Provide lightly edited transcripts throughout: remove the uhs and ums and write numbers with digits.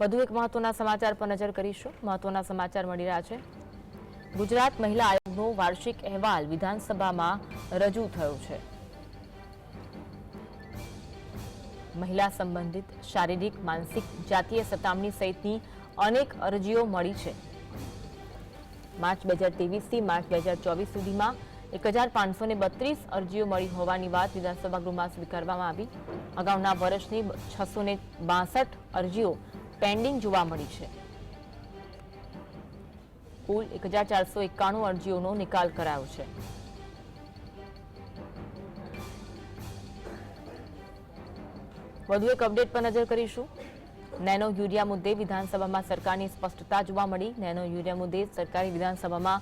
વધુ એક મહત્વના સમાચાર પર નજર કરીશું। મહત્વના સમાચાર મળી રહ્યા છે। ગુજરાત મહિલા આયોગનો વાર્ષિક અહેવાલ વિધાનસભામાં રજૂ થયો છે। મહિલા સંબંધિત શારીરિક, માનસિક, જાતીય સતામણી સહિતની અનેક અરજીઓ મળી છે। માર્ચ 2023 થી માર્ચ 2024 સુધીમાં 1532 અરજીઓ મળી હોવાની વાત વિધાનસભા ગૃહમાં સ્વીકારવામાં આવી। અગાઉના વર્ષની 662 અરજીઓ પેન્ડિંગ જોવા મળી છે। કુલ 1491 અરજીઓનો નિકાલ કરાયો છે। વધુ એક અપડેટ પર નજર કરીશું। નેનો યુરિયા મુદ્દે વિધાનસભામાં સરકારની સ્પષ્ટતા જોવા મળી। નેનો યુરિયા મુદ્દે સરકારે વિધાનસભામાં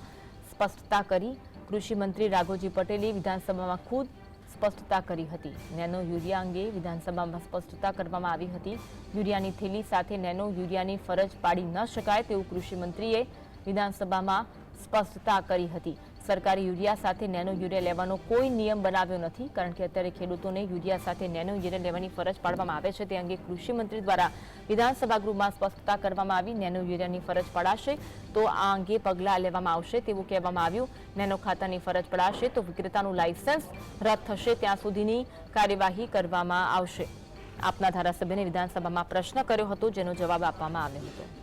સ્પષ્ટતા કરી। કૃષિ મંત્રી રાઘોજી પટેલે વિધાનસભામાં ખુદ સ્પષ્ટતા કરી હતી। નેનો યુરિયા અંગે વિધાનસભામાં સ્પષ્ટતા કરવામાં આવી હતી। યુરિયાની થેલી સાથે નેનો યુરિયાની ફરજ પાડી ન શકાય તેવું કૃષિ મંત્રીએ વિધાનસભામાં સ્પષ્ટતા કરી હતી। સરકારે યુરિયા સાથે નેનો યુરિયા લેવાનો કોઈ નિયમ બનાવ્યો નથી, કારણ કે અત્યારે ખેડૂતોને યુરિયા સાથે નેનો યુરિયા લેવાની ફરજ પાડવામાં આવે છે। તે અંગે કૃષિ મંત્રી દ્વારા વિધાનસભા ગૃહમાં સ્પષ્ટતા કરવામાં આવી। નેનો યુરિયાની ફરજ પડાશે તો આ અંગે પગલાં લેવામાં આવશે તેવું કહેવામાં આવ્યું। નેનો ખાતાની ફરજ પડાશે તો વિક્રેતાનું લાયસન્સ રદ થશે ત્યાં સુધીની કાર્યવાહી કરવામાં આવશે। આપના ધારાસભ્યને વિધાનસભામાં પ્રશ્ન કર્યો હતો, જેનો જવાબ આપવામાં આવ્યો હતો।